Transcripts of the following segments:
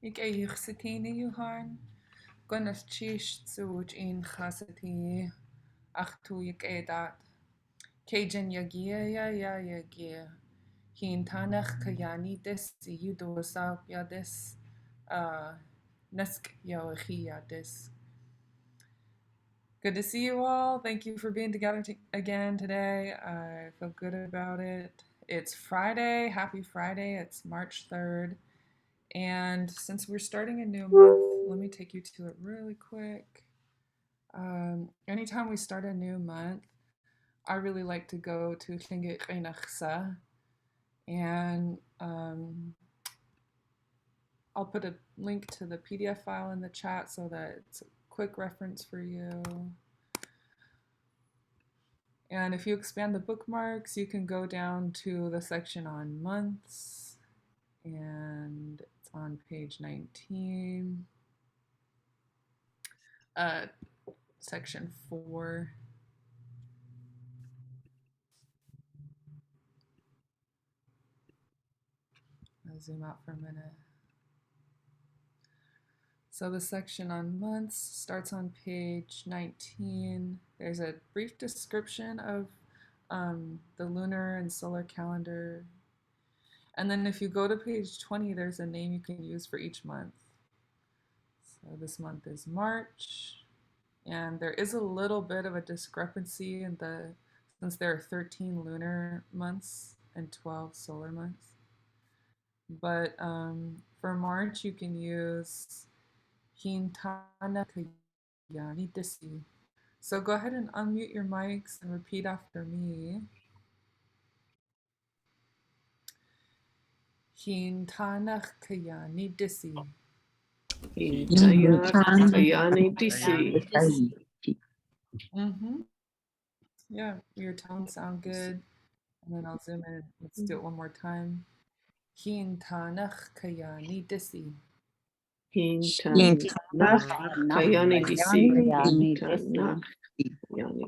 Ik Yuxitini Yuhan, Gunneth Chish Tsuj in Chasati, Achtu Yakedat, Cajun Yagia Yagia, Hin Tanach Kayaaní dis, Yudosau Yadis, Nesk Yadis. Good to see you all. Thank you for being together again today. I feel good about it. It's Friday. Happy Friday. It's March 3rd. And since we're starting a new month, let me take you to it really quick. Anytime we start a new month, I really like to go to Lingít and I'll put a link to the PDF file in the chat so that it's a quick reference for you. And if you expand the bookmarks, you can go down to the section on months, and it's on page 19, section 4. I'll zoom out for a minute. So the section on months starts on page 19. There's a brief description of the lunar and solar calendar. And then if you go to page 20, there's a name you can use for each month. So this month is March. And there is a little bit of a discrepancy in since there are 13 lunar months and 12 solar months. But for March, you can use Kayaaní Dísi. So go ahead and unmute your mics and repeat after me. Taanáx Kayaaní Dísi. Kayaaní Dísi. Yeah, your tones sound good. And then I'll zoom in. Let's do it one more time. Taanáx Kayaaní Dísi. Taanáx Kayaaní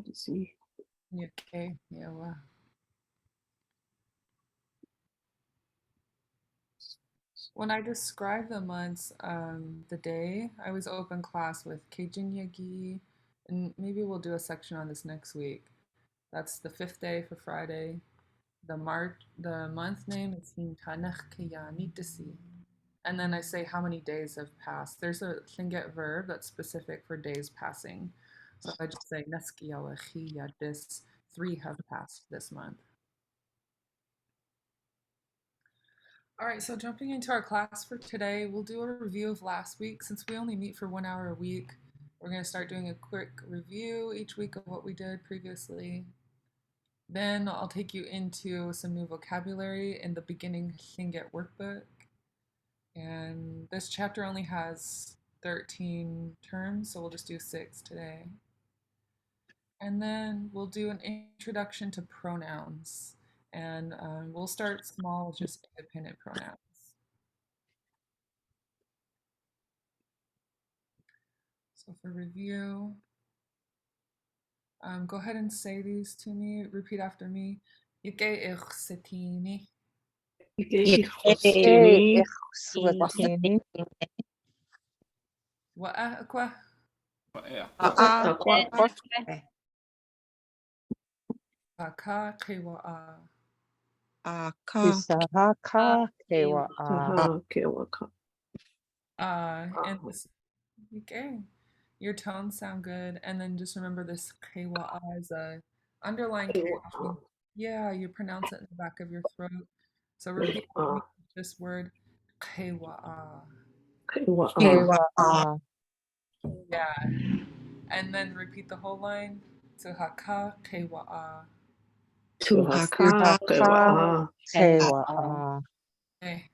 Dísi. Okay, yeah, wow. When I describe the months, the day, I always open class with Kayaaní, and maybe we'll do a section on this next week. That's the 5th day for Friday. The month name is Taanáx Kayaaní Dísi. And then I say how many days have passed. There's a Lingít verb that's specific for days passing. So I just say Neskiyawa Heeyo dis. 3 have passed this month. All right, so jumping into our class for today, we'll do a review of last week. Since we only meet for 1 hour a week, we're going to start doing a quick review each week of what we did previously. Then I'll take you into some new vocabulary in the beginning Lingít workbook. And this chapter only has 13 terms, so we'll just do 6 today. And then we'll do an introduction to pronouns. And we'll start small with just independent pronouns. So for review, go ahead and say these to me. Repeat after me. Lichéesh. Wa'akwa. Aka kewa'a. And this, okay. Your tones sound good. And then just remember this kewa'a is a underlying K. Yeah, you pronounce it in the back of your throat. So repeat this word kewa'a. Yeah. And then repeat the whole line. Tuhaka kewa'a. Okay.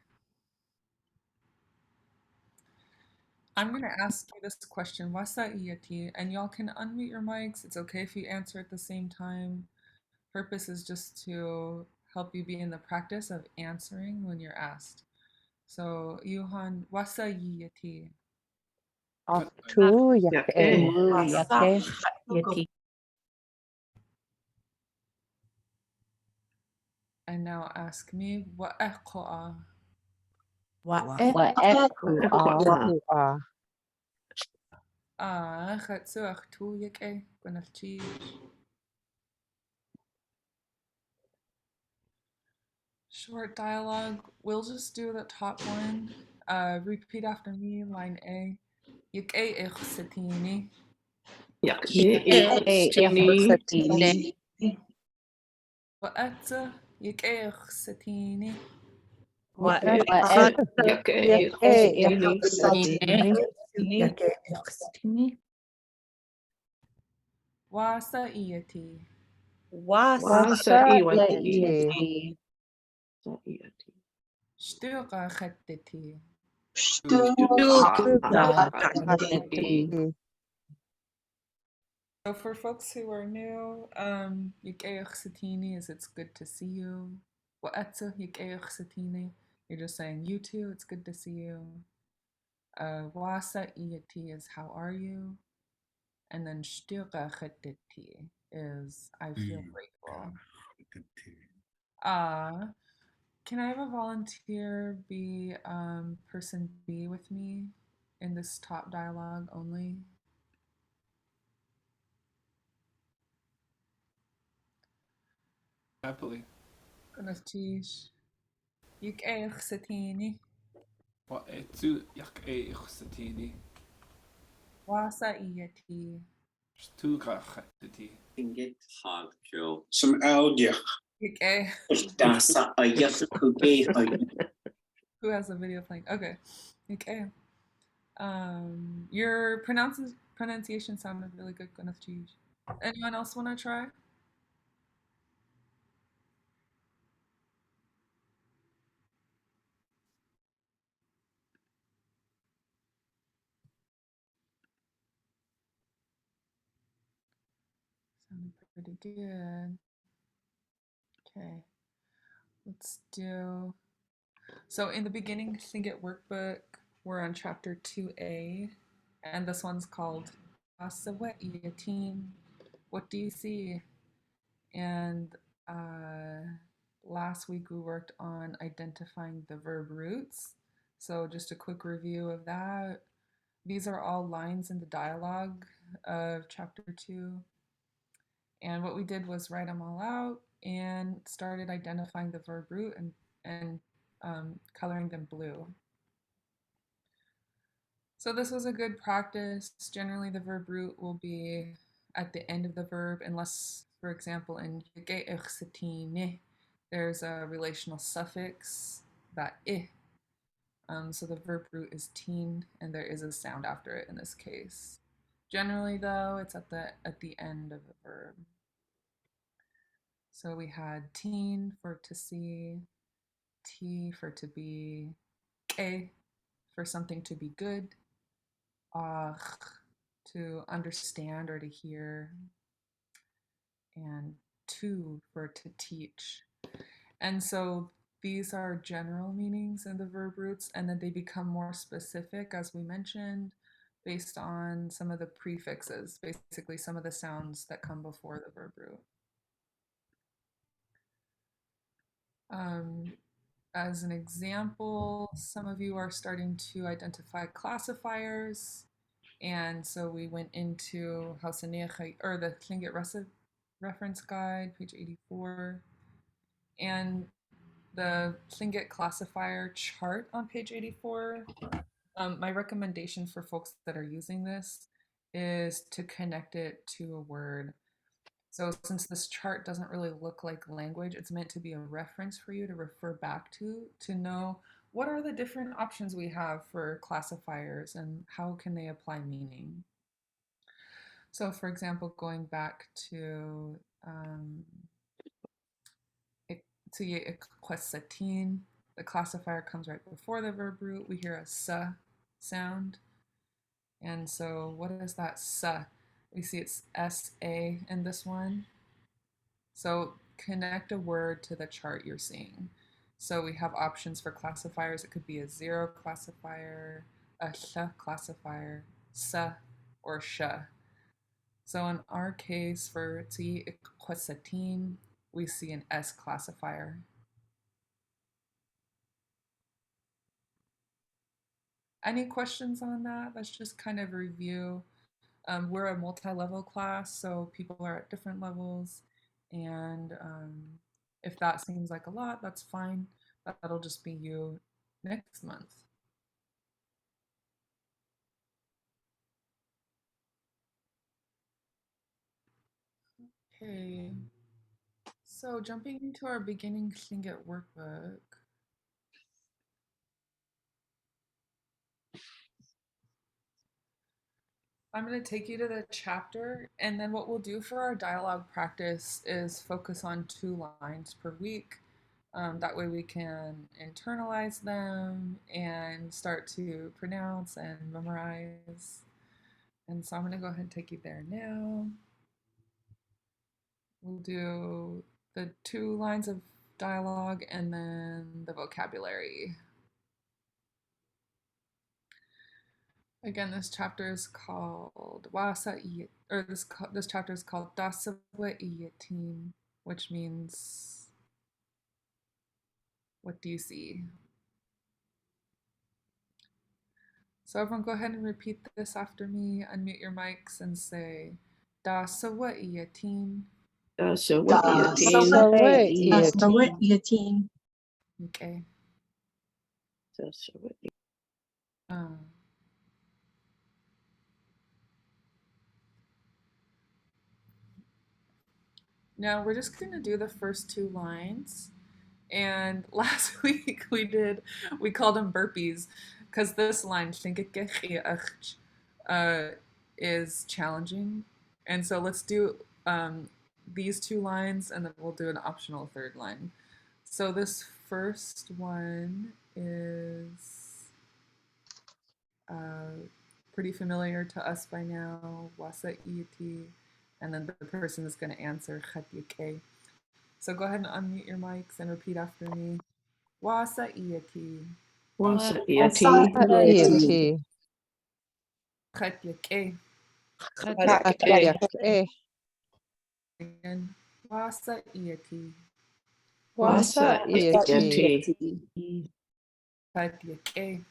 I'm going to ask you this question, wasa iyati, and y'all can unmute your mics. It's okay if you answer at the same time. Purpose is just to help you be in the practice of answering when you're asked. So, Yuhan, wasa iyati. And now ask me, wa'aqa'a. Chatsuach Tóoch Gwynneth Lichéesh. Short dialogue. We'll just do the top one. Repeat after me, line A. Lichéesh Satini. Wa'atsa Lichéesh Satini. Wasa Iati. Shtuqa Khattiti. So for folks who are new, Lichéesh Satini is it's good to see you. Wa'atsa Lichéesh Satini. You're just saying you too, it's good to see you. Wasa Iati is how are you? And then Shtuqa Khattiti is I feel grateful. Can I have a volunteer be person B with me in this top dialogue only? Happily. Lichéesh. Lichéesh Satini. Wa'etsu Lichéesh Satini. Wasa Iati. Shtuqa Khattiti. Lingít hagjo. Som oudje. Lichéesh. Dasa a yakuge. Who has a video playing? Okay. Lichéesh. Your pronunciation sounded really good, Lichéesh. Anyone else want to try? Sounded pretty good. Okay. Let's do. So in the beginning Lingít workbook, we're on chapter 2A, and this one's called Asawet Yatin. What do you see? And last week we worked on identifying the verb roots. So just a quick review of that. These are all lines in the dialogue of chapter 2. And what we did was write them all out and started identifying the verb root and coloring them blue. So this was a good practice. Generally, the verb root will be at the end of the verb, unless, for example, in Lichéesh Satini, there's a relational suffix, that I. So the verb root is teen, and there is a sound after it in this case. Generally, though, it's at the end of the verb. So we had teen for to see, T for to be, K for something to be good, to understand or to hear, and tu for to teach. And so these are general meanings in the verb roots, and then they become more specific, as we mentioned, based on some of the prefixes, basically some of the sounds that come before the verb root. As an example, some of you are starting to identify classifiers. And so we went into or the Lingít reference guide, page 84, and the Lingít classifier chart on page 84. My recommendation for folks that are using this is to connect it to a word. So since this chart doesn't really look like language, it's meant to be a reference for you to refer back to know what are the different options we have for classifiers and how can they apply meaning. So for example, going back to Iqsatin, the classifier comes right before the verb root. We hear a sa sound. And so what is that sa? We see it's S-A in this one. So connect a word to the chart you're seeing. So we have options for classifiers. It could be a zero classifier, a sh classifier, sa, or sh. So in our case for Iqsatin, we see an S classifier. Any questions on that? Let's just kind of review. We're a multi-level class, so people are at different levels. And if that seems like a lot, that's fine. That'll just be you next month. Okay. So jumping into our beginning Lingít workbook. I'm going to take you to the chapter, and then what we'll do for our dialogue practice is focus on 2 lines per week. That way we can internalize them and start to pronounce and memorize. And so I'm going to go ahead and take you there now. We'll do the 2 lines of dialogue and then the vocabulary. Again, this chapter is called this chapter is called Dasawa Iyatin, which means what do you see? So everyone go ahead and repeat this after me. Unmute your mics and say Dasawa Iyatin. Dasawa Iyatin. Okay. Dasawa Now we're just going to do the first 2 lines. And last week we called them burpees because this line is challenging. And so let's do these 2 lines and then we'll do an optional 3rd line. So this first one is pretty familiar to us by now, wasa iyati, and then the person is going to answer khatyake. So go ahead and unmute your mics and repeat after me. Wasa iyati. Wasa iyati. Khatyake. Again. Wasa iyati. Wasa iyati. Khatyake.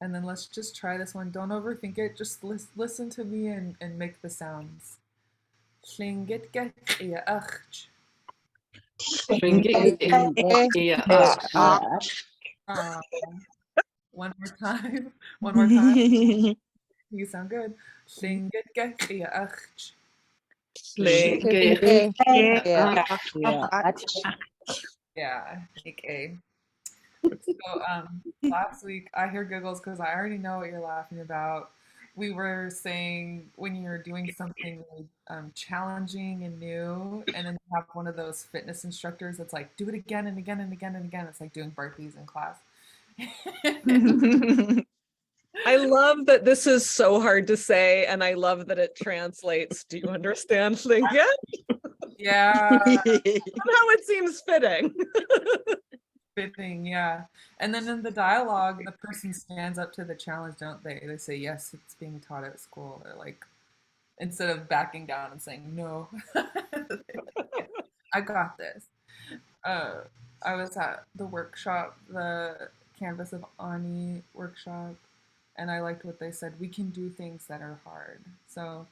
And then let's just try this one. Don't overthink it. Just listen to me and make the sounds. Lingít Kayaaní. One more time. One more time. You sound good. Lingít Kayaaní. Yeah, okay. So last week, I hear giggles because I already know what you're laughing about. We were saying when you're doing something really challenging and new, and then you have one of those fitness instructors that's like, do it again and again and again and again. It's like doing burpees in class. I love that this is so hard to say, and I love that it translates. Do you understand, Lingít? Yeah. Somehow it seems fitting. Fitting, yeah. And then in the dialogue, the person stands up to the challenge, don't they? They say, yes, it's being taught at school. They're like, instead of backing down and saying, no, I got this. I was at the workshop, the Canvas of Ani workshop, and I liked what they said. We can do things that are hard. So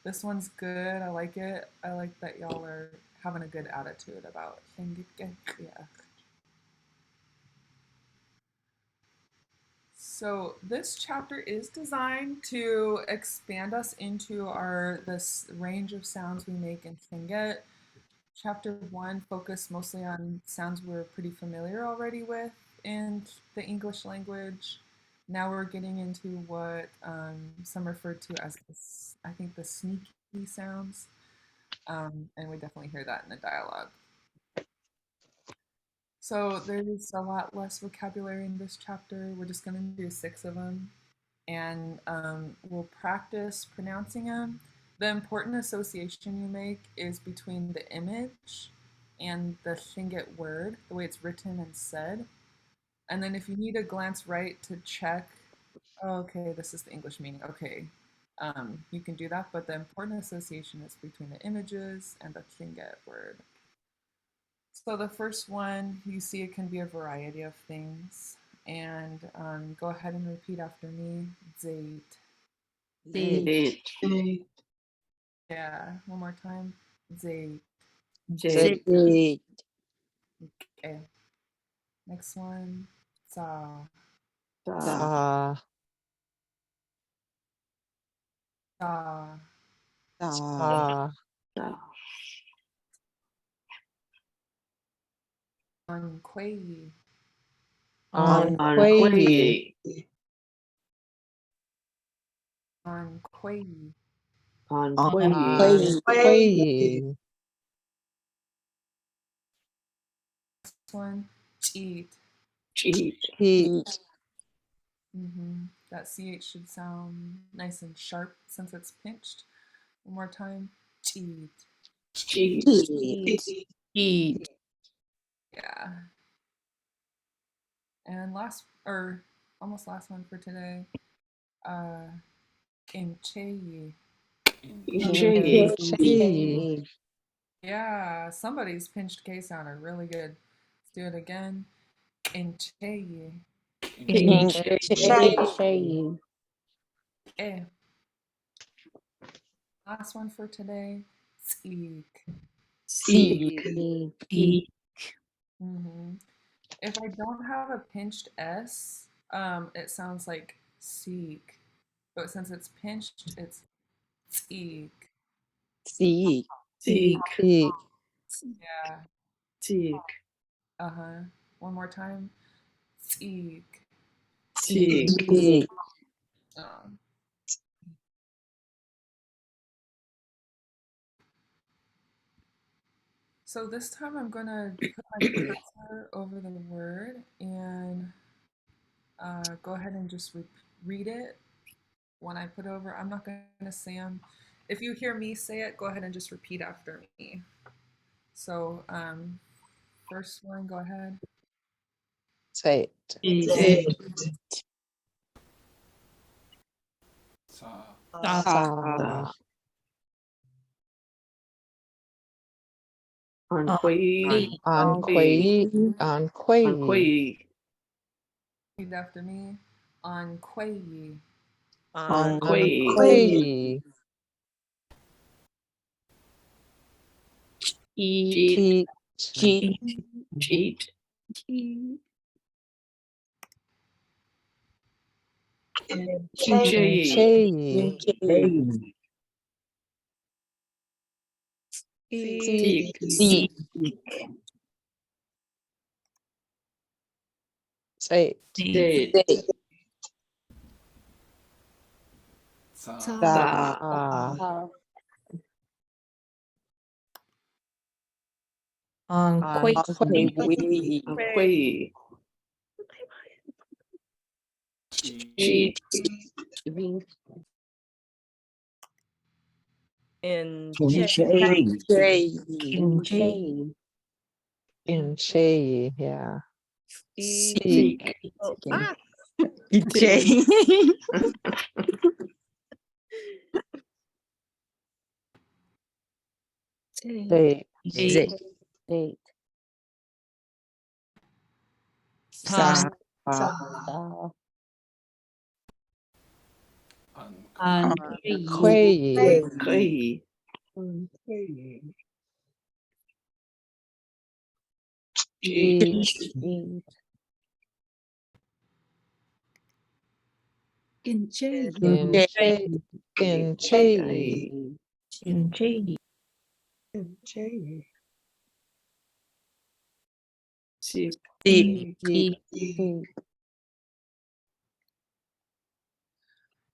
this one's good. I like it. I like that y'all are having a good attitude about yeah. So this chapter is designed to expand us into this range of sounds we make in Lingít. Chapter 1 focused mostly on sounds we're pretty familiar already with in the English language. Now we're getting into what some refer to as I think the sneaky sounds, and we definitely hear that in the dialogue. So there's a lot less vocabulary in this chapter. We're just going to do 6 of them, and we'll practice pronouncing them. The important association you make is between the image and the Lingít word, the way it's written and said. And then if you need to glance right to check, oh, okay, this is the English meaning, okay, you can do that. But the important association is between the images and the Lingít word. So the first one, you see it can be a variety of things. And go ahead and repeat after me. Zait. Zait. Yeah, one more time. Zait. Zait. Okay. Next one. Sa. Da. Sa. Da. On Quay. On Quay. On Quay. On Quay. Next one. Cheat. Cheat. That CH should sound nice and sharp since it's pinched. One more time. Cheat. Cheat. Yeah. And almost last one for today. Incheyi. Yeah, somebody's pinched K sounded really good. Let's do it again. Incheyi. Eh. Last one for today. Seek. If I don't have a pinched S, it sounds like seek. But since it's pinched, it's seek. Yeah. One more time. Seek. So this time I'm gonna put my cursor over the word and go ahead and just read it when I put over. I'm not gonna say them. If you hear me say it, go ahead and just repeat after me. So first one, go ahead. Say Sa. On Quay. On Quay. Repeat after me. On Quay. On Quay. Cheat. Say Sa. On Quay. Cheat. In Shay, yeah. Seek. Say On Quay. Quay. Cheat. In Shay. Seek.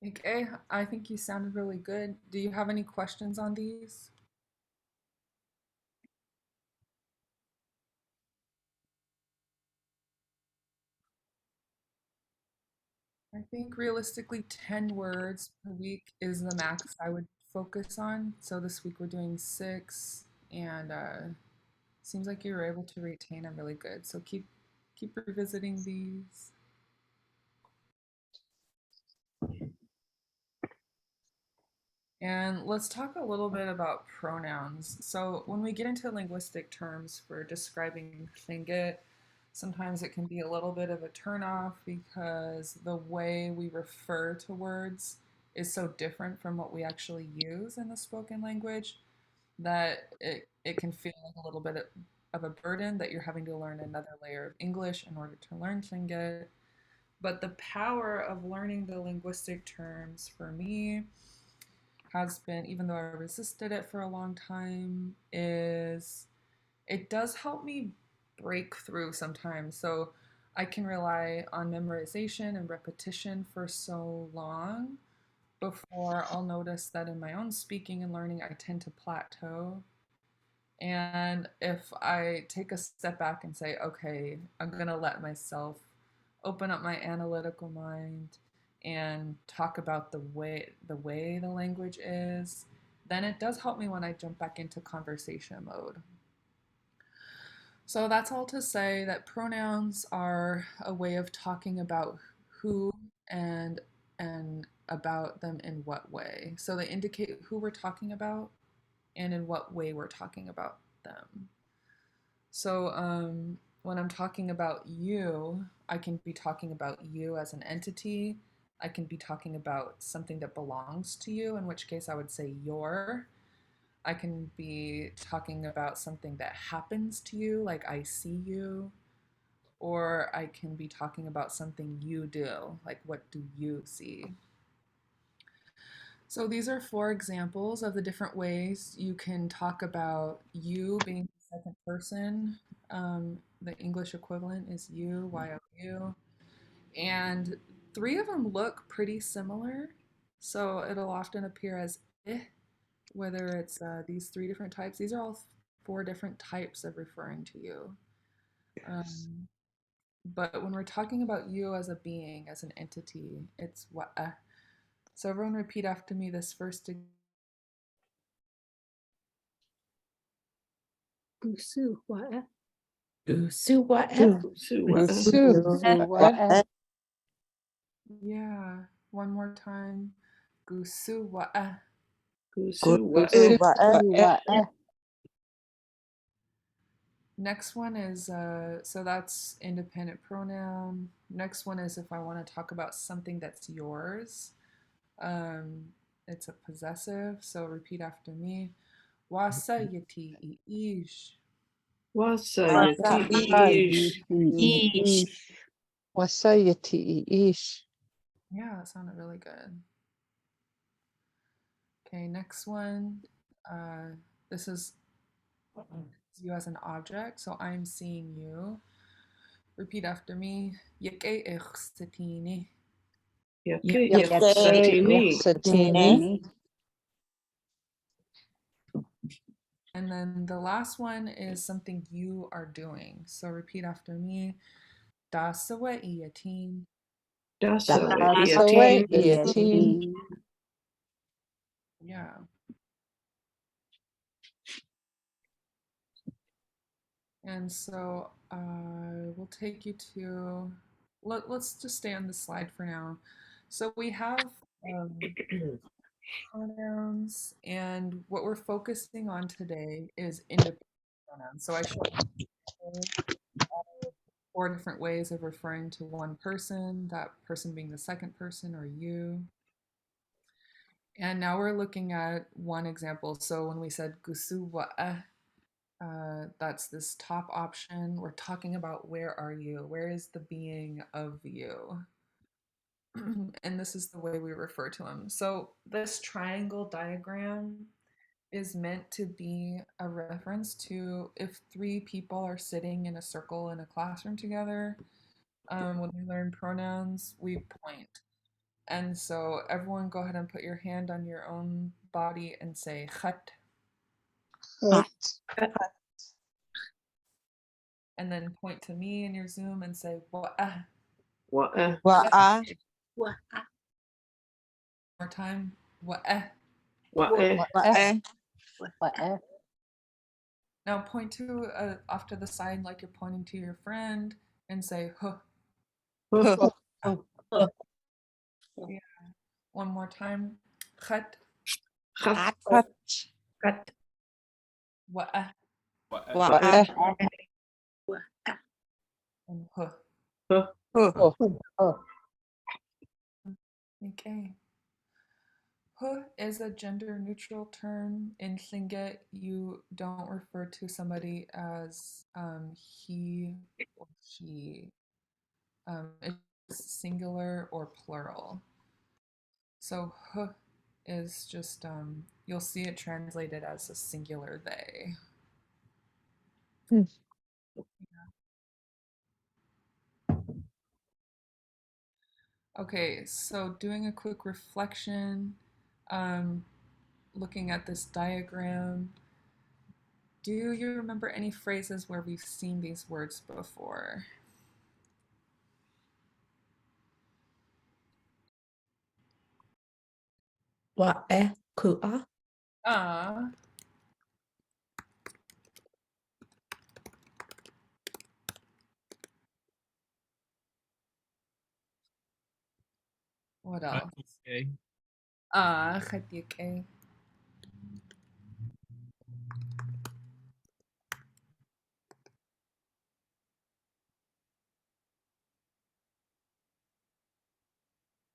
Okay, I think you sounded really good. Do you have any questions on these? I think realistically 10 words per week is the max I would focus on. So this week we're doing 6 and seems like you were able to retain them really good. So keep revisiting these. And let's talk a little bit about pronouns. So when we get into linguistic terms for describing Lingít, sometimes it can be a little bit of a turnoff because the way we refer to words is so different from what we actually use in the spoken language that it can feel like a little bit of a burden that you're having to learn another layer of English in order to learn Tlingit. But the power of learning the linguistic terms for me has been, even though I resisted it for a long time, is it does help me break through sometimes. So I can rely on memorization and repetition for so long before I'll notice that in my own speaking and learning, I tend to plateau. And if I take a step back and say, okay, I'm going to let myself open up my analytical mind and talk about the language is, then it does help me when I jump back into conversation mode. So that's all to say that pronouns are a way of talking about who and about them in what way. So they indicate who we're talking about and in what way we're talking about them. So when I'm talking about you, I can be talking about you as an entity. I can be talking about something that belongs to you, in which case I would say your. I can be talking about something that happens to you, like I see you. Or I can be talking about something you do, like what do you see? So these are 4 examples of the different ways you can talk about you being the second person. The English equivalent is you, you. And 3 of them look pretty similar. So it'll often appear as whether it's these 3 different types. These are all 4 different types of referring to you. But when we're talking about you as a being, as an entity, it's wa'a. So everyone repeat after me this first. Gusu wa'a. Gusu wa'a. Yeah, one more time. Gusu wa'a. Gusu wa'a. Next one is, so that's independent pronoun. Next one is if I want to talk about something that's yours. It's a possessive, so repeat after me. Wasa yati ish. Wasayati ish. Yeah, that sounded really good. Okay, next one. This is you as an object, so I'm seeing you. Repeat after me. Lichéesh satini. Satini. And then the last one is something you are doing. So repeat after me. Dasawa iyatin. Dasawe iatin. Yeah. And so we'll take you to, let's just stay on the slide for now. So we have pronouns, and what we're focusing on today is independent pronouns. So I showed you 4 different ways of referring to one person, that person being the second person or you. And now we're looking at one example. So when we said gusu wa'a, that's this top option. We're talking about where are you? Where is the being of you? And this is the way we refer to him. So this triangle diagram is meant to be a reference to if 3 people are sitting in a circle in a classroom together. When we learn pronouns, we point. And so everyone go ahead and put your hand on your own body and say khat. And then point to me in your Zoom and say wa'a. Wa'a. One more time. Wa'a. Wa'a. Now point to off to the side like you're pointing to your friend and say huh. Yeah. One more time. Khat. Gat. Gat. Wa'a Wa'a. and huh. Oh. Okay. Huh is a gender neutral term. In Lingít, you don't refer to somebody as he or she. It's singular or plural. So huh is just you'll see it translated as a singular they. Okay, so doing a quick reflection, looking at this diagram, do you remember any phrases where we've seen these words before? Wa'a. Ku'a. Ah. What else? Okay. Ah, khatiake.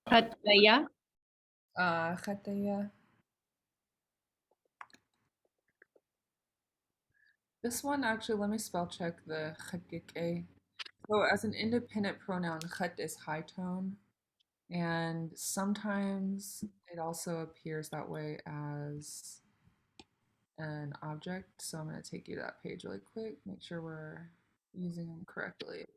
Hataya. Ah, khataya. This one actually, let me spell check the khatiake. So as an independent pronoun, khat is high tone, and sometimes it also appears that way as an object. So I'm going to take you to that page really quick, make sure we're using them correctly.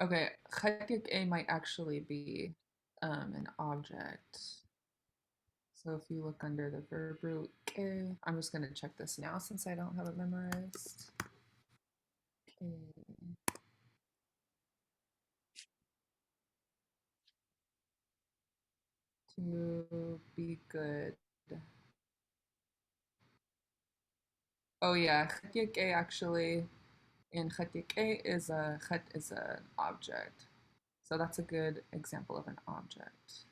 Okay, khatyak might actually be an object. So if you look under the verb root ke, I'm just going to check this now since I don't have it memorized. Okay. To be good. Oh yeah, khatyak actually in khatyak is a khat is an object. So that's a good example of an object.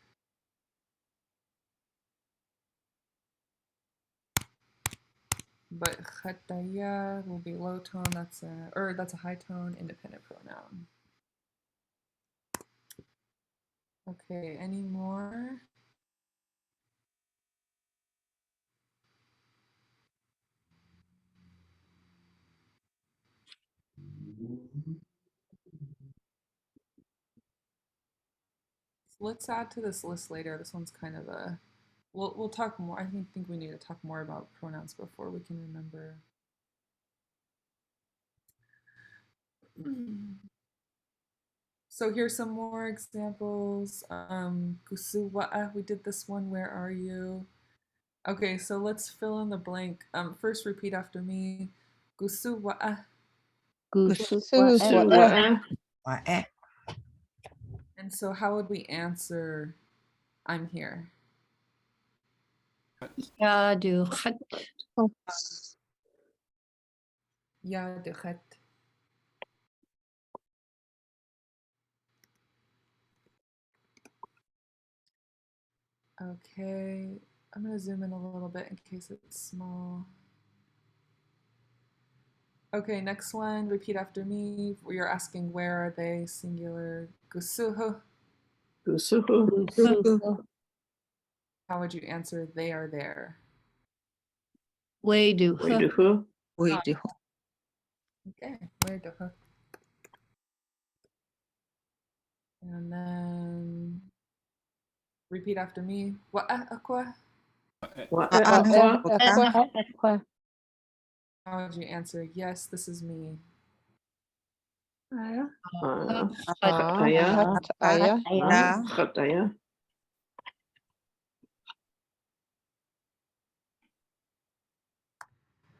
But khataya will be low tone. That's a high tone independent pronoun. Okay, any more? Let's add to this list later. This one's kind of a we'll talk more. I think we need to talk more about pronouns before we can remember. So here's some more examples. Kusuwa'a, we did this one. Where are you? Okay, so let's fill in the blank. First repeat after me. Kusuwa'a. Wa'a. Wa'a. And so how would we answer I'm here? Yadu. Hat. Ya dekhet. Okay, I'm gonna zoom in a little bit in case it's small. Okay, next one, repeat after me. You're asking where are they, singular. Gusuhu. How would you answer they are there? Wadu. We do. Okay, where the And then repeat after me. Wa'a aqua. Aqua. How would you answer yes, this is me? Hataya.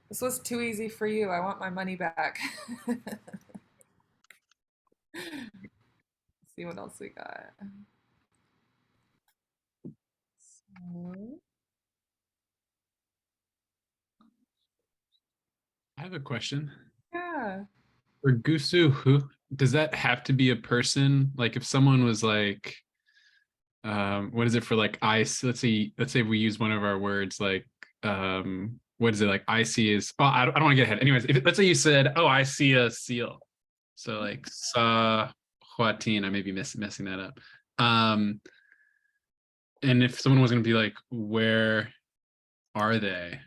This was too easy for you. I want my money back. See what else we got. So, I have a question. yeah. For Gusu, who does that have to be a person? Like if someone was like, what is it for like ice? Let's say we use one of our words like what is it like I see is I don't want to get ahead. Anyways, let's say you said, oh, I see a seal. So like sa huatin, I may be messing that up. And if someone was going to be like, where are they?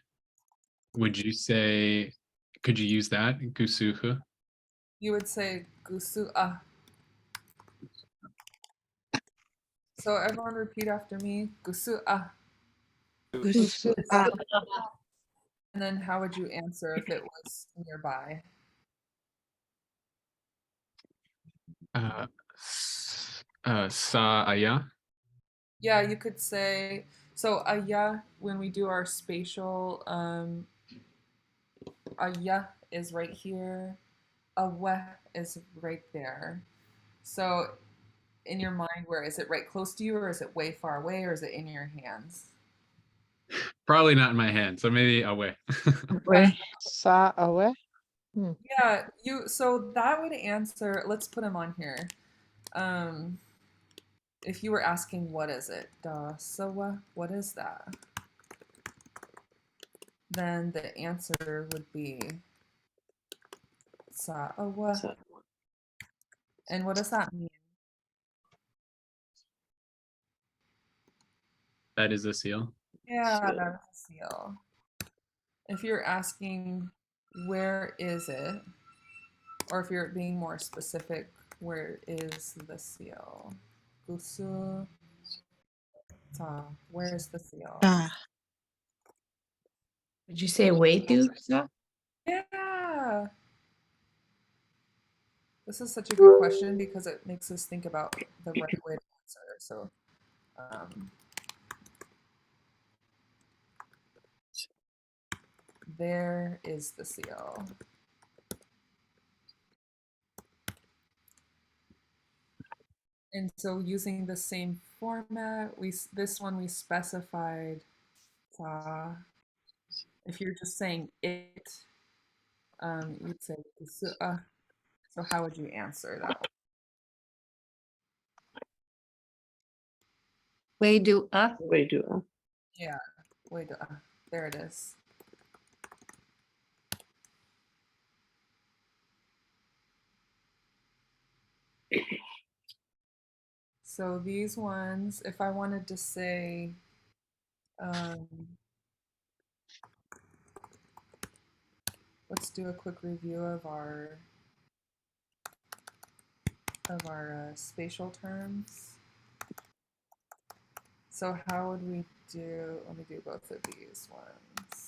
Would you say, could you use that? Gusuhu? You would say gusu'a. So everyone repeat after me. Gusu'a. Gusu'a. And then how would you answer if it was nearby? Sa aya. Yeah, you could say, so aya, when we do our spatial, aya is right here, awe is right there. So in your mind, where is it, right close to you, or is it way far away, or is it in your hands? Probably not in my hand, so maybe away. Sa away. Yeah, so that would answer, let's put them on here. If you were asking what is it, da sawa, what is that? Then the answer would be sa'awa. And what does that mean? That is a seal. Yeah, that's a seal. If you're asking where is it, or if you're being more specific, where is the seal? Gusu ta, where is the seal? Would you say way do? Yeah. This is such a good question because it makes us think about the right way to answer. So, there is the seal. And so using the same format, this one we specified if you're just saying it, you'd say so how would you answer that one? Way do Yeah, wait, there it is. So these ones, if I wanted to say, let's do a quick review of our spatial terms. So how would we do, let me do both of these ones.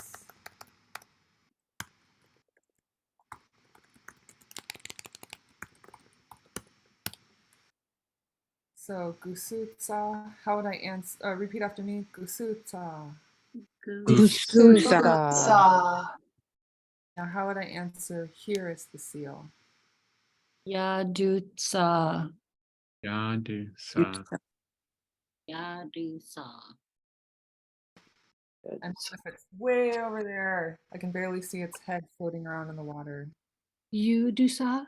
So gusutsa, how would I answer, repeat after me, gusutsa. Gususa. Now how would I answer, here is the seal? Ya do sa. Yadu sa. Ya do sa. And what if it's way over there? I can barely see its head floating around in the water. You do sa.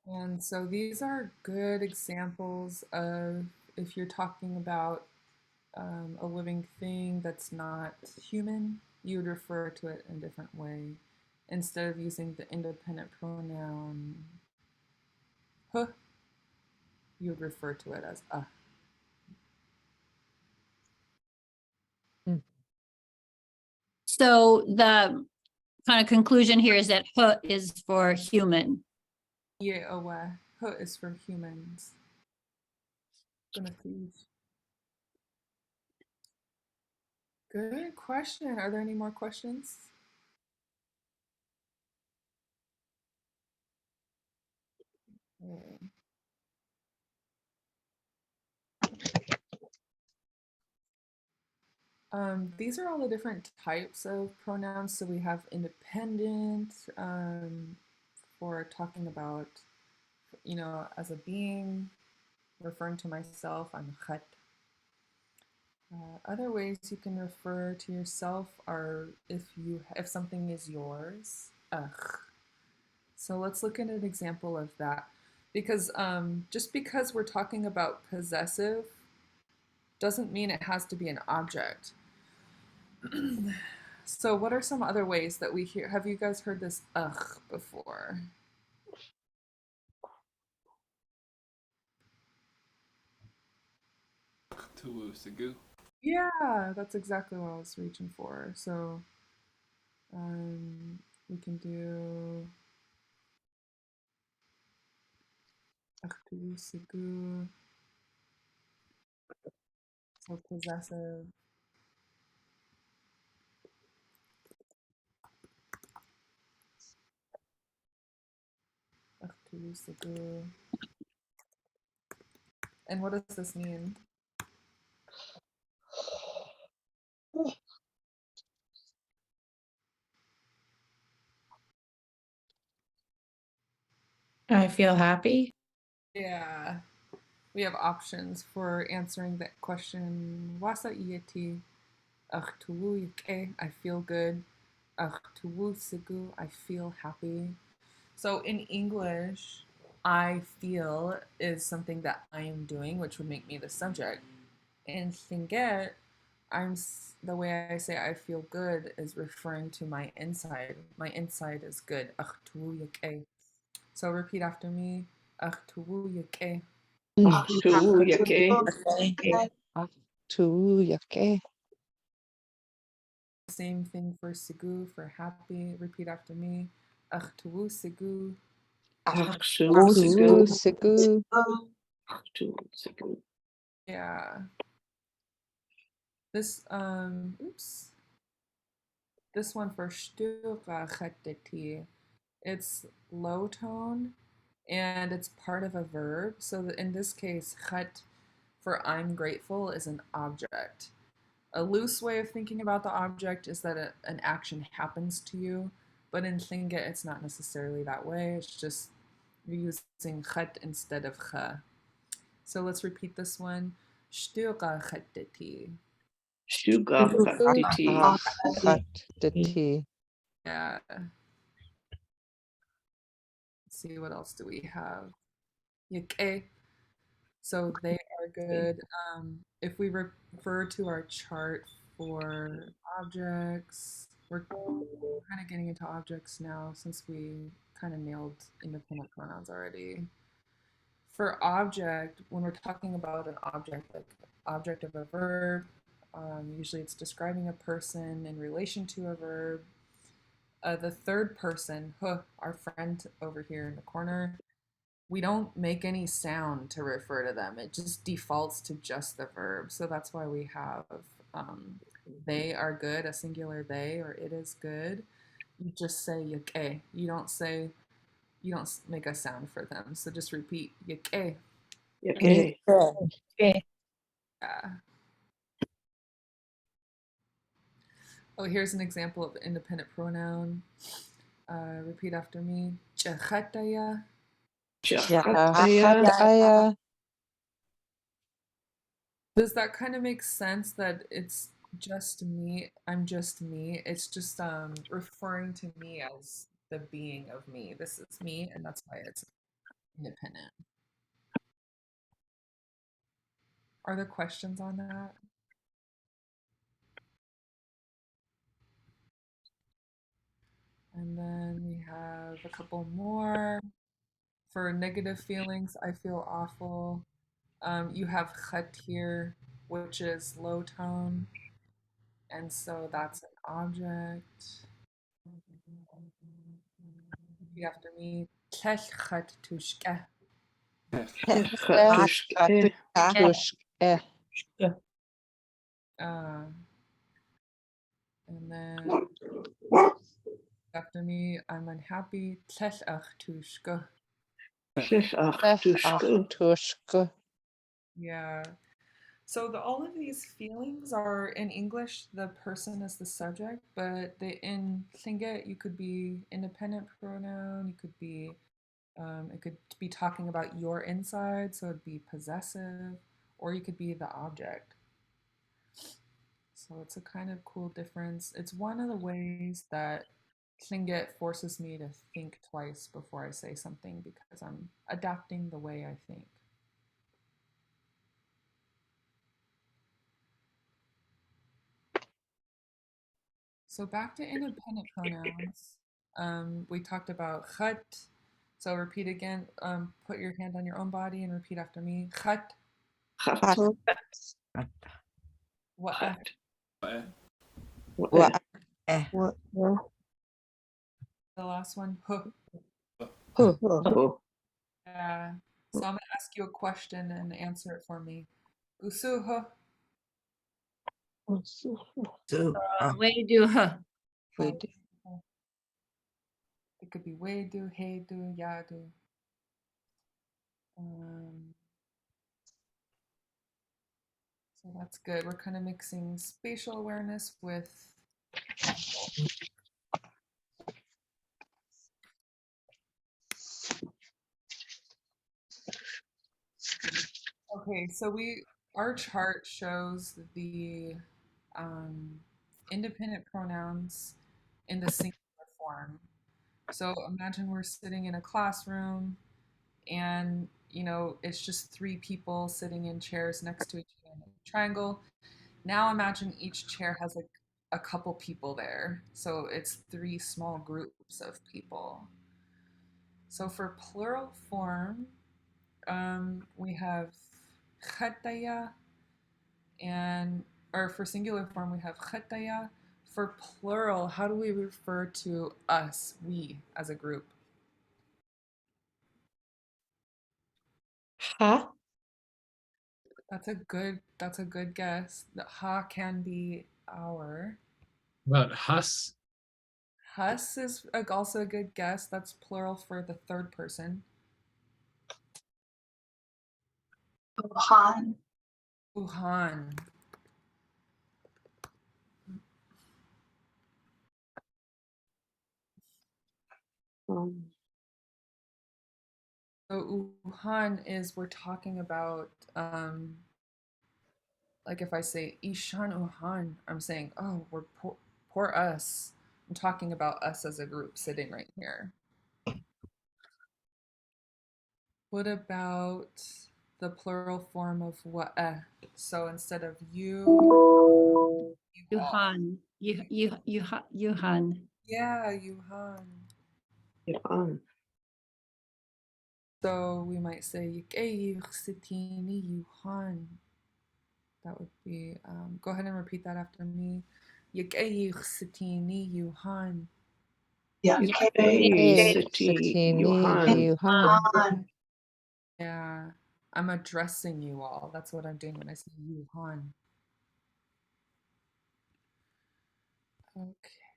And so these are good examples of if you're talking about a living thing that's not human, you would refer to it in a different way. Instead of using the independent pronoun huh, you would refer to it as a. So the kind of conclusion here is that huh is for human. Yeah, huh is for humans. Gonna teach. Good question. Are there any more questions? Okay. These are all the different types of pronouns. So we have independent for talking about, as a being, referring to myself, I'm khat. Other ways you can refer to yourself are if something is yours. Ugh. So let's look at an example of that. Because just because we're talking about possessive doesn't mean it has to be an object. So what are some other ways that we hear? Have you guys heard this ugh before? Tuwu Sigu. Yeah, that's exactly what I was reaching for. So we can do ach sigu, so possessive. Ach sigu. And what does this mean? I feel happy. Yeah, we have options for answering that question. Wasa ieti. Ach yike, I feel good. Ach sigu, I feel happy. So in English, I feel is something that I am doing, which would make me the subject. In Lingít, the way I say I feel good is referring to my inside. My inside is good. Ach yike. So repeat after me. Ach yike. Yake. Same thing for sigu, for happy. Repeat after me. Ach sigu. Sigu. Yeah. This oops. This one for stura. It's low tone and it's part of a verb. So in this case, chat for I'm grateful is an object. A loose way of thinking about the object is that an action happens to you, but in Lingít it's not necessarily that way. It's just you're using chat instead of kha. So let's repeat this one. Stura khatati. Yeah. Let's see, what else do we have? Yake. So they are good. If we refer to our chart for objects, we're kind of getting into objects now since we kind of nailed independent pronouns already. For object, when we're talking about an object, like object of a verb, usually it's describing a person in relation to a verb. The third person, our friend over here in the corner, we don't make any sound to refer to them. It just defaults to just the verb. So that's why we have they are good, a singular they, or it is good. You just say yake. You don't make a sound for them. So just repeat yake. Yeah. Oh, here's an example of independent pronoun. Repeat after me. Chachataya. Does that kind of make sense that it's just me? I'm just me. It's just referring to me as the being of me. This is me, and that's why it's independent. Are there questions on that? And then we have a couple more. For negative feelings, I feel awful. You have chat here, which is low tone, and so that's an object. Repeat after me. Tlech chat tushke. And then after me, I'm unhappy. Tlech ach tushke. Yeah. So all of these feelings are in English, the person is the subject, but in Lingít, you could be independent pronoun, you could be it could be talking about your inside, so it'd be possessive, or you could be the object. So it's a kind of cool difference. It's one of the ways that Lingít forces me to think twice before I say something because I'm adapting the way I think. So back to independent pronouns. We talked about khat. So repeat again. Put your hand on your own body and repeat after me. Khat. Hat. Wa'ah. Wa- The last one. Huh. Oh, Yeah. So I'm gonna ask you a question and answer it for me. Usu huh. Way do huh. Food. It could be way do, hey do, ya do. So that's good. We're kind of mixing spatial awareness with okay, so our chart shows the independent pronouns in the singular form. So imagine we're sitting in a classroom and it's just three people sitting in chairs next to each other in a triangle. Now imagine each chair has like a couple people there. So it's three small groups of people. So for plural form, we have khataya, and or for singular form we have khataya. For plural, how do we refer to us, we as a group? Ha. That's a good guess. The ha can be our. About hus. Hus is also a good guess. That's plural for the third person. Uhan. So Uhan is we're talking about like if I say Ishan Uhan, I'm saying, oh, we're poor us. I'm talking about us as a group sitting right here. What about the plural form of wa'eh? So instead of you all. Yuhan. Yuhan. Yeah, Yuhan. So we might say Lichéesh sitini Yuhan. That would be, go ahead and repeat that after me. Lichéesh sitini Yuhan. Yeah, I'm addressing you all. That's what I'm doing when I say Yuhan.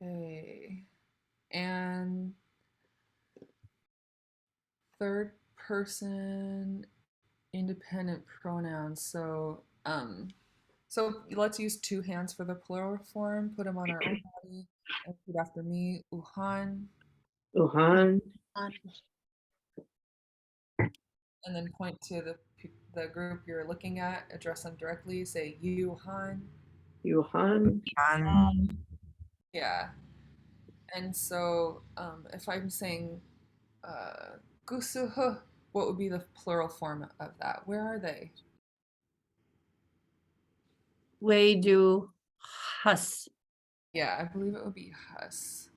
Okay. And third person independent pronouns. So let's use two hands for the plural form. Put them on our own body and repeat after me. Uhan. And then point to the group you're looking at. Address them directly. Say Yuhan. Yeah. And so if I'm saying Gusuh, what would be the plural form of that? Where are they? Way do hus. Yeah, I believe it would be Hus.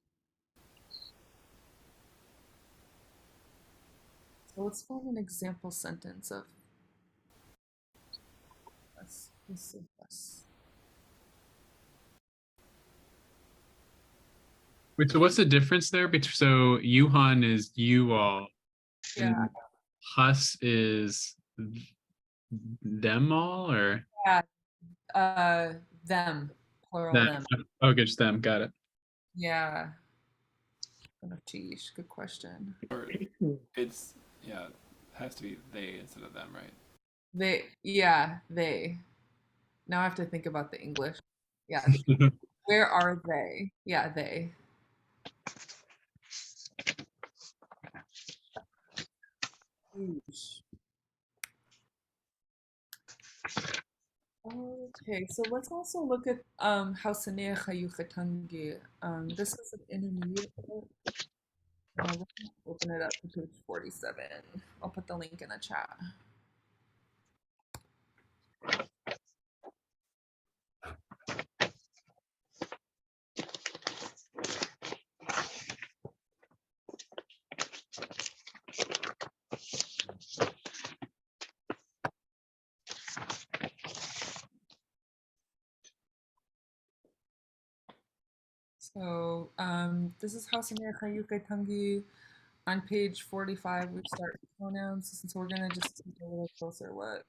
So let's find an example sentence of Hus. Gusuh Hus. Wait, so what's the difference there? So Yuhan is you all, Yeah. and hus is them all, or Yeah. Them. Plural them? them. Okay, just them. Got it. Yeah. Oh, geez, good question. Or it's, yeah, it has to be they instead of them, right? They. Now I have to think about the English. Yeah. Where are they? Yeah, they. Oosh. Oh, Okay, so let's also look at Hausanea Chayuchatangi. This is an intermediate book. Let me open it up to page 47. I'll put the link in the chat. So this is Hausanea Chayuchatangi. On page 45, we start with pronouns, so we're going to just take a little closer look.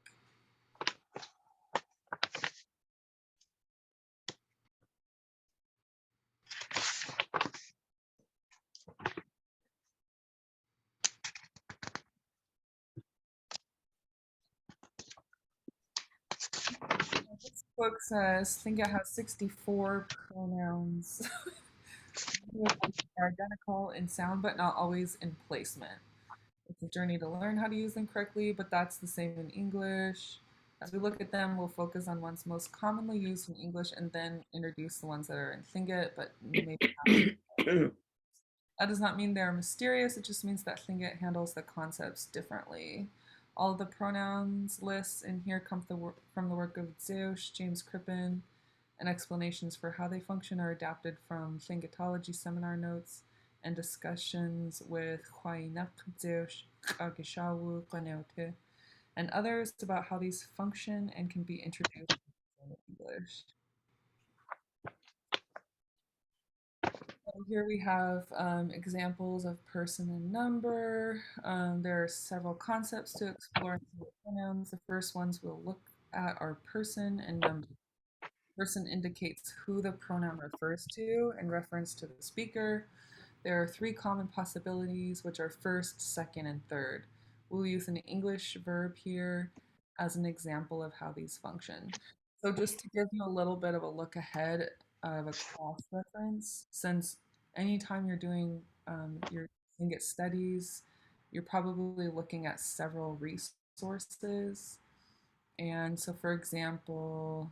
This book says, I think it has 64 pronouns. Are identical in sound, but not always in placement. It's a journey to learn how to use them correctly, but that's the same in English. As we look at them, we'll focus on ones most commonly used in English and then introduce the ones that are in Tlingit, but maybe not. That does not mean they're mysterious, it just means that Tlingit handles the concepts differently. All of the pronouns lists in here come from the work of Lichéesh, James Crippen, and explanations for how they function are adapted from Tlingitology seminar notes and discussions with Kayaaní, Ggaał, and others about how these function and can be introduced in English. So here we have examples of person and number. There are several concepts to explore in pronouns. The first ones we'll look at are person and number. Person indicates who the pronoun refers to in reference to the speaker. There are three common possibilities, which are first, second, and third. We'll use an English verb here as an example of how these function. So just to give you a little bit of a look ahead of a cross reference, since anytime you're doing your Lingít studies, you're probably looking at several resources. And so, for example,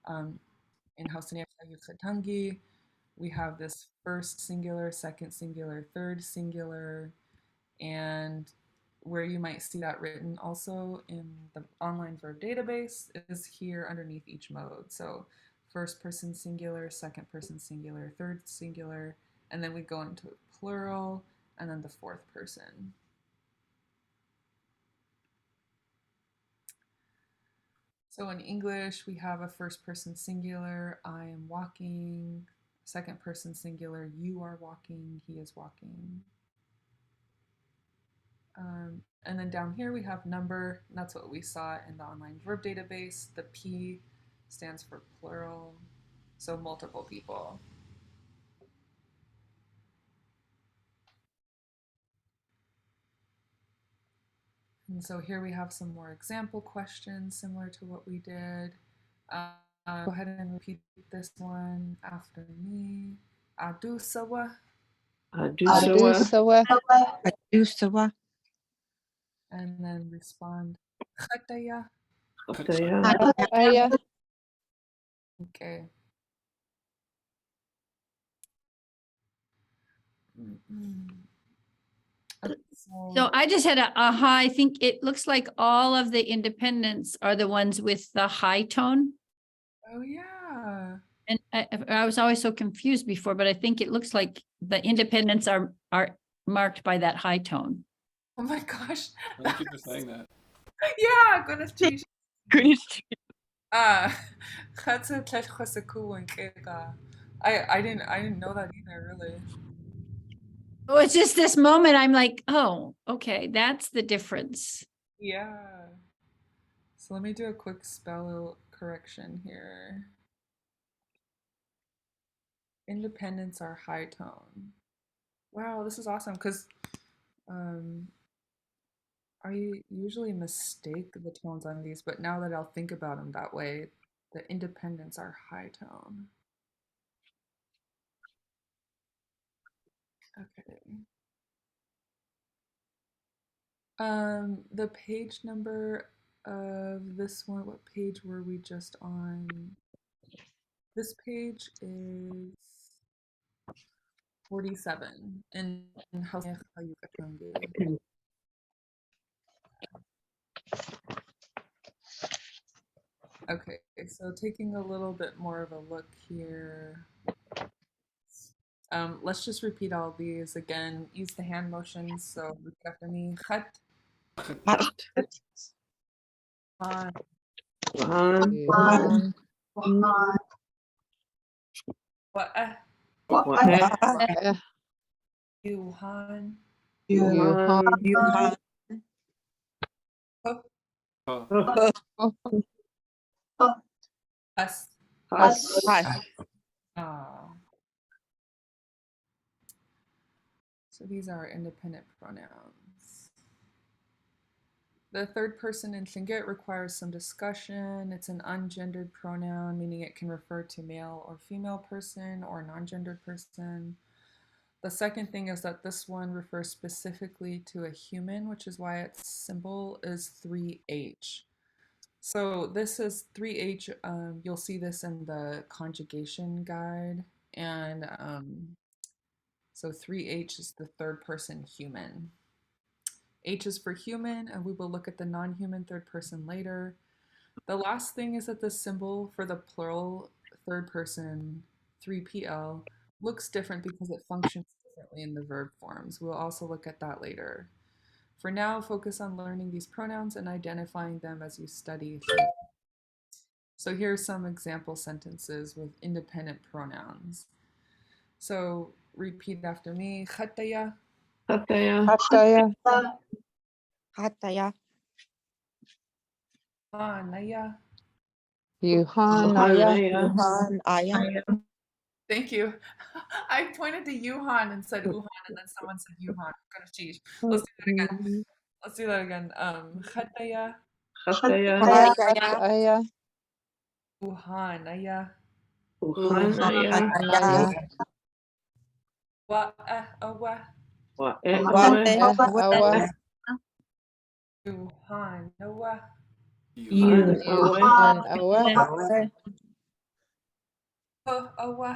in Hausanea Chayuchatangi, we have this first singular, second singular, third singular, and where you might see that written also in the online verb database is here underneath each mode. So first person singular, second person singular, third singular, and then we go into plural, and then the fourth person. So in English, we have a first person singular, I am walking, second person singular, you are walking, he is walking. And then down here we have number, and that's what we saw in the online verb database. The P stands for plural, so multiple people. And so here we have some more example questions similar to what we did. Go ahead and repeat this one after me. Adu sawa. Adusawa. Adusawa. And then respond. Khataya. Khataya. Aya. Okay. Okay, So I just had a aha. I think it looks like all of the independents are the ones with the high tone. oh yeah. And I was always so confused before, but I think it looks like the independents are marked by that high tone. Oh my gosh. Thank you for saying that. Yeah, goodness cheese. Goodness. I didn't know that either, really. Oh, it's just this moment. I'm like, oh, okay, that's the difference. Yeah. So let me do a quick spell correction here. Independents are high tone. Wow, this is awesome because I usually mistake the tones on these, but now that I'll think about them that way, the independents are high tone. Okay. The page number of this one. What page were we just on? This page is 47 in Hausa. Okay, so taking a little bit more of a look here. Let's just repeat all these again. Use the hand motions. So repeat after me. Khat, han, Yuhan. wa'ah, Eh, yuhan, Yuhan. huh, Oh, us. Has. Ah. So these are independent pronouns. The third person in Lingít requires some discussion. It's an ungendered pronoun, meaning it can refer to male or female person or non-gendered person. The second thing is that this one refers specifically to a human, which is why its symbol is 3H. So this is 3H. You'll see this in the conjugation guide. And so 3H is the third person human. H is for human, and we will look at the non-human third person later. The last thing is that the symbol for the plural third person, 3PL, looks different because it functions differently in the verb forms. We'll also look at that later. For now, focus on learning these pronouns and identifying them as you study. So here are some example sentences with independent pronouns. So repeat after me. Khataya, Hataya. Anaya. Yuhanaya. Thank you. I pointed to Yuhan and said Uhan, and then someone said Yuhan. Sheesh. Let's do that again. Let's do that again. Khataya, Hataya. Uhanaya, Anaya. Wa'ah, awa, Awa. Uhanawa, Yuhan. Awa. Huh, awa,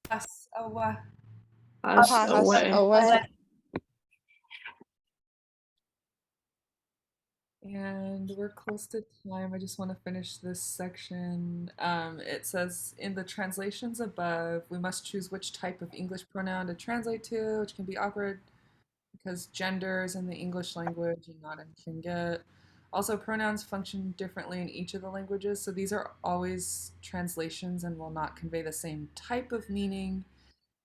Has, awa. Has. Awa. And we're close to time. I just want to finish this section. It says in the translations above, we must choose which type of English pronoun to translate to, which can be awkward because gender is in the English language and not in Tlingit. Also, pronouns function differently in each of the languages, so these are always translations and will not convey the same type of meaning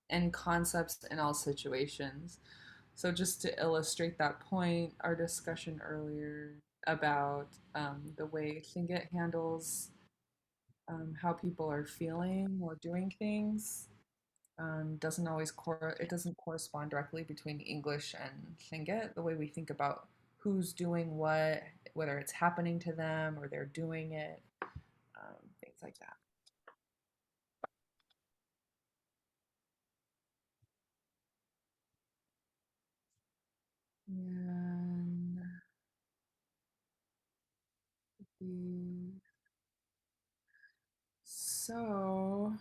and concepts in all situations. So just to illustrate that point, our discussion earlier about the way Lingít handles how people are feeling or doing things doesn't always it doesn't correspond directly between English and Lingít. The way we think about who's doing what, whether it's happening to them or they're doing it, things like that. And so,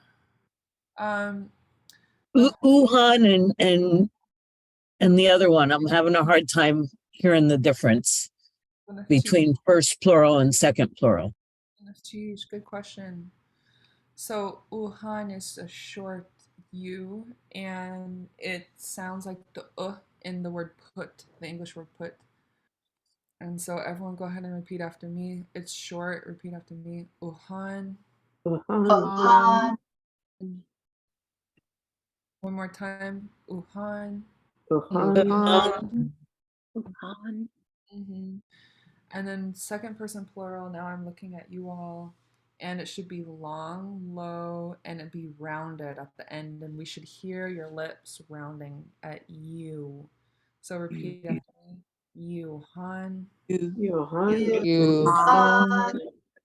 Wuhan and the other one, I'm having a hard time hearing the difference between first plural and second plural. Good question. So Wuhan is a short U, and it sounds like the in the word put, the English word put. And so everyone go ahead and repeat after me. It's short. Repeat after me. Wuhan. One more time. Wuhan. And then second person plural. Now I'm looking at you all. And it should be long, low, and it'd be rounded at the end. And we should hear your lips rounding at you. So repeat after me. Yuhan.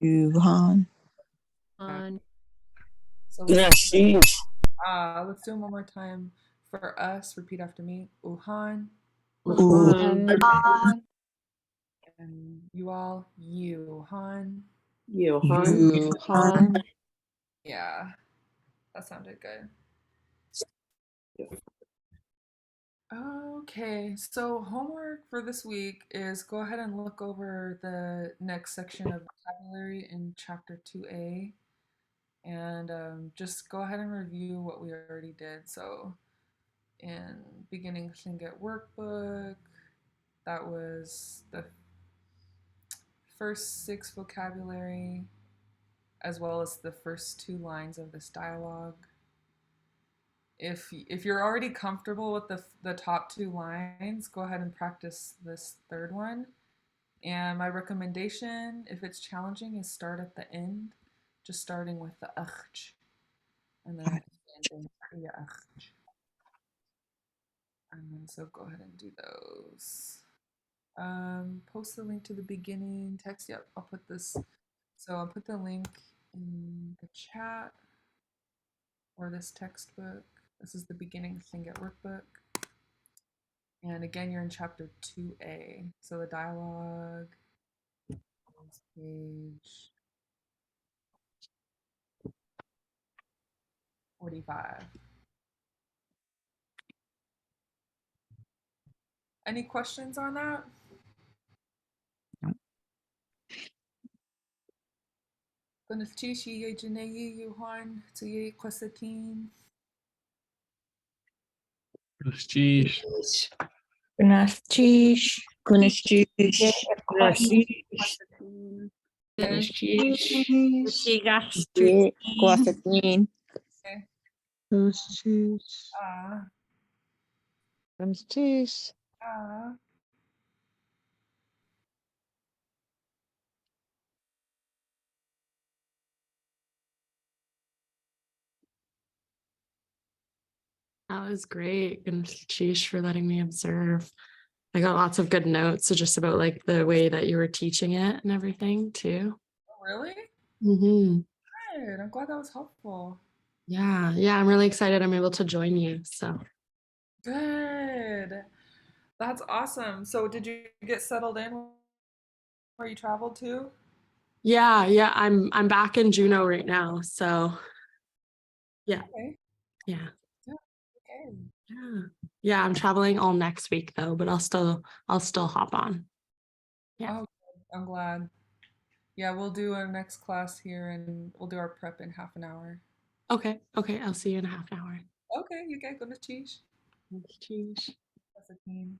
Yuhan. So let's do them one more time. For us, repeat after me. Wuhan. And you all, you, Han. Yuhan. Yeah, that sounded good. Okay, so homework for this week is go ahead and look over the next section of vocabulary in chapter 2A and just go ahead and review what we already did. So in beginning Lingít workbook, that was the first 6 vocabulary as well as the first 2 lines of this dialogue. If you're already comfortable with the top 2 lines, go ahead and practice this third one. And my recommendation, if it's challenging, is start at the end, just starting with the ach, and then expanding to the ach. And then so go ahead and do those. Post the link to the beginning text. Yep, I'll put this. So I'll put the link in the chat or this textbook. This is the beginning Lingít workbook. And again, you're in chapter 2A. So the dialogue is page 45. Any questions on that? Lichéesh Yejineyi Yuhan Tsuye Kwasatin. Lichéesh. Lichéesh. Lichéesh. Ah, Lichéesh. ah. That was great. And Lichéesh for letting me observe. I got lots of good notes just about like the way that you were teaching it and everything too. Oh, really? Mm-hmm. Good. I'm glad that was helpful. Yeah, I'm really excited I'm able to join you. So Good. That's awesome. So did you get settled in where you traveled to? yeah, I'm back in Juneau right now. So yeah. Okay. Yeah. Okay. Yeah, I'm traveling all next week though, but I'll still hop on. Yeah. Oh, good. I'm glad. Yeah, we'll do our next class here and we'll do our prep in half an hour. Okay, I'll see you in a half an hour. Okay, you get go to Lichéesh. Lichéesh. That's a team.